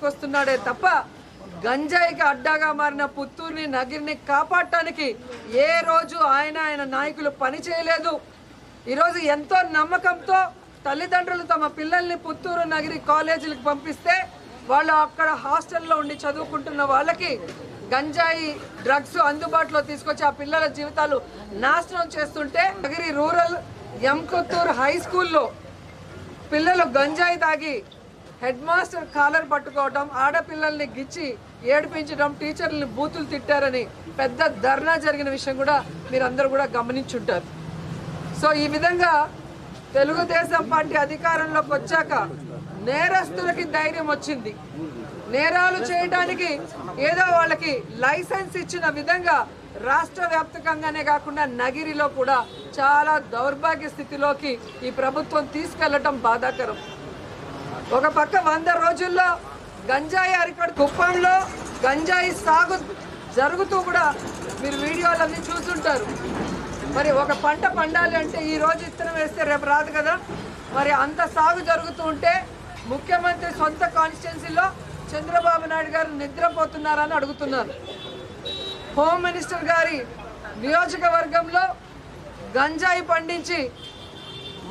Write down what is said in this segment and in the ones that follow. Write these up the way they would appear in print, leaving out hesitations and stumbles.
వస్తున్నాడే తప్ప గంజాయికి అడ్డాగా మారిన పుత్తూరుని నగిరిని కాపాడటానికి ఏ రోజు ఆయన నాయకులు పని చేయలేదు. ఈరోజు ఎంతో నమ్మకంతో తల్లిదండ్రులు తమ పిల్లల్ని పుత్తూరు నగిరి కాలేజీలకు పంపిస్తే వాళ్ళు అక్కడ హాస్టల్లో ఉండి చదువుకుంటున్న వాళ్ళకి గంజాయి డ్రగ్స్ అందుబాటులో తీసుకొచ్చి ఆ పిల్లల జీవితాలు నాశనం చేస్తుంటే నగిరి రూరల్ ఎంకొత్తూరు హై స్కూల్లో పిల్లలు గంజాయి తాగి హెడ్ మాస్టర్ కాలర్ పట్టుకోవడం, ఆడపిల్లల్ని గిచ్చి ఏడిపించడం, టీచర్లని బూతులు తిట్టారని పెద్ద ధర్నా జరిగిన విషయం కూడా మీరందరూ కూడా గమనించుంటారు. సో ఈ విధంగా తెలుగుదేశం పార్టీ అధికారంలోకి వచ్చాక నేరస్తులకి ధైర్యం వచ్చింది. నేరాలు చేయడానికి ఏదో వాళ్ళకి లైసెన్స్ ఇచ్చిన విధంగా రాష్ట్ర వ్యాప్తంగానే కాకుండా నగిరిలో కూడా చాలా దౌర్భాగ్య స్థితిలోకి ఈ ప్రభుత్వం తీసుకెళ్లటం బాధాకరం. ఒక పక్క 100 రోజుల్లో గంజాయి అరికట్టు, కుప్పంలో గంజాయి సాగు జరుగుతూ కూడా మీరు వీడియోలన్నీ చూస్తుంటారు. మరి ఒక పంట పండాలి అంటే ఈ రోజు ఇత్తనం వేస్తే రేపు రాదు కదా. మరి అంత సాగు జరుగుతూ ఉంటే ముఖ్యమంత్రి సొంత కాన్స్టిట్యున్సీలో చంద్రబాబు నాయుడు గారు నిద్రపోతున్నారని అడుగుతున్నారు. హోమ్ మినిస్టర్ గారి నియోజకవర్గంలో గంజాయి పండించి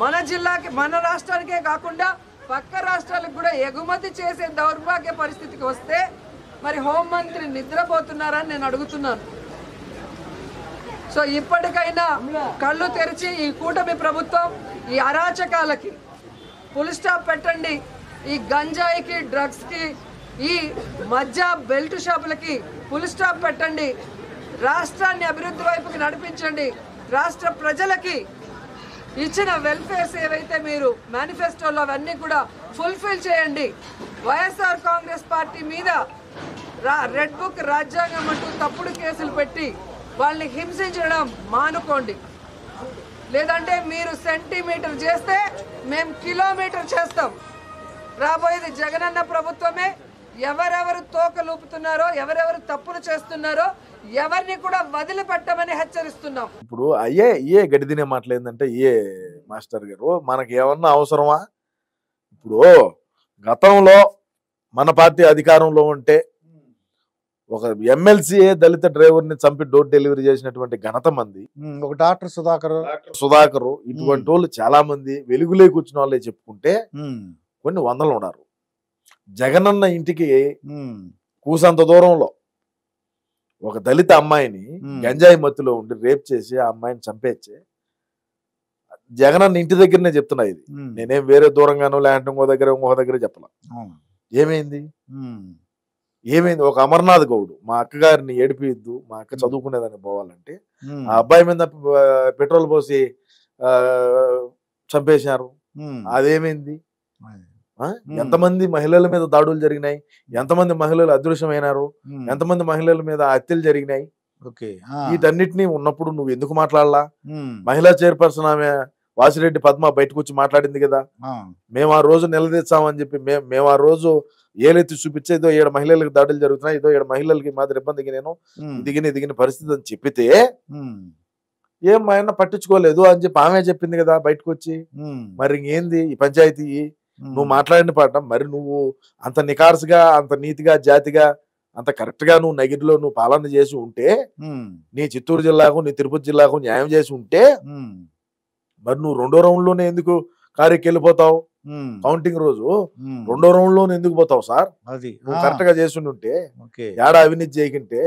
మన జిల్లాకి, మన రాష్ట్రానికే కాకుండా పక్క రాష్ట్రాలకు కూడా ఎగుమతి చేసే దౌర్భాగ్య పరిస్థితికి వస్తే మరి హోంమంత్రి నిద్రపోతున్నారని నేను అడుగుతున్నాను. సో ఇప్పటికైనా కళ్ళు తెరిచి ఈ కూటమి ప్రభుత్వం ఈ అరాచకాలకి ఫుల్ స్టాప్ పెట్టండి. ఈ గంజాయికి, డ్రగ్స్కి, ఈ మధ్య బెల్ట్ షాపులకి ఫుల్ స్టాప్ పెట్టండి. రాష్ట్రాన్ని అభివృద్ధి వైపుకి నడిపించండి. రాష్ట్ర ప్రజలకి ఇచ్చిన వెల్ఫేర్స్ ఏవైతే మీరు మేనిఫెస్టోలో అవన్నీ కూడా ఫుల్ఫిల్ చేయండి. వైఎస్ఆర్ కాంగ్రెస్ పార్టీ మీద రెడ్ బుక్ రాజ్యాంగం అంటూ తప్పుడు కేసులు పెట్టి వాళ్ళని హింసించడం మానుకోండి. లేదంటే మీరు సెంటీమీటర్ చేస్తే మేము కిలోమీటర్ చేస్తాం. రాబోయేది జగనన్న ప్రభుత్వమే. ఎవరెవరు తోకలూపుతున్నారో, ఎవరెవరు తప్పులు చేస్తున్నారో ఎవరిని కూడా వదిలిపెట్టమని హెచ్చరిస్తున్నాం. ఇప్పుడు అయ్యే గడిదినే మాట్లాడిందంటే మాస్టర్ గారు మనకి ఏమన్నా అవసరమా? ఇప్పుడు గతంలో మన పార్టీ అధికారంలో ఉంటే ఒక ఎమ్మెల్సీ దళిత డ్రైవర్ని చంపి డోర్ డెలివరీ చేసినటువంటి ఘనత మంది. ఒక డాక్టర్ సుధాకర్ ఇటువంటి వాళ్ళు చాలా మంది వెలుగులోకి వచ్చిన వాళ్ళే చెప్పుకుంటే కొన్ని వందలు ఉన్నారు. జగనన్న ఇంటికి కూసంత దూరంలో ఒక దళిత అమ్మాయిని గంజాయి మత్తులో ఉండి రేప్ చేసి ఆ అమ్మాయిని చంపేచ్చే జగనన్న ఇంటి దగ్గరనే చెప్తున్నా. ఇది నేనేం వేరే దూరంగానో లేదంటే ఇంకో దగ్గర చెప్పలా. ఏమైంది? ఒక అమర్నాథ్ గౌడ్ మా అక్కగారిని ఏడిపియద్దు, మా అక్క చదువుకునేదాన్ని పోవాలంటే ఆ అబ్బాయి మీద పెట్రోల్ పోసి చంపేశారు. అదేమైంది? ఎంతమంది మహిళల మీద దాడులు జరిగినాయి, ఎంతమంది మహిళలు అదృశ్యమైనారు, ఎంతమంది మహిళల మీద హత్యలు జరిగినాయి. వీటన్నిటినీ ఉన్నప్పుడు నువ్వు ఎందుకు మాట్లాడలా? మహిళా చైర్పర్సన్ ఆమె వాసిరెడ్డి పద్మ బయటకు వచ్చి మాట్లాడింది కదా, మేము ఆ రోజు నిలదీస్తామని చెప్పి. మేము ఆ రోజు ఏలెత్తి చూపించే ఏదో 7 మహిళలకు దాడులు జరుగుతున్నాయి, ఏదో 7 మహిళలకి మాదిరి ఇబ్బందికి నేను దిగిన పరిస్థితి అని చెప్పితే ఏం మా ఆయన పట్టించుకోలేదు అని చెప్పి ఆమె చెప్పింది కదా బయటకు వచ్చి. మరి ఇంకేంది ఈ పంచాయతీ? నువ్వు మాట్లాడిన పాట మరి నువ్వు అంత నికార్సుగా, అంత నీతిగా, జాతిగా, అంత కరెక్ట్ గా నువ్వు నగిరిలో నువ్వు పాలన చేసి ఉంటే, నీ చిత్తూరు జిల్లాకు, నీ తిరుపతి జిల్లాకు న్యాయం చేసి ఉంటే, మరి నువ్వు 2వ రౌండ్ లోనే ఎందుకు కారుకి వెళ్ళిపోతావు? కౌంటింగ్ రోజు 2వ రౌండ్ లోనే ఎందుకు పోతావు సార్? అది నువ్వు కరెక్ట్ గా చేసి ఉంటే, ఏడా అవినీతి చేయకుంటే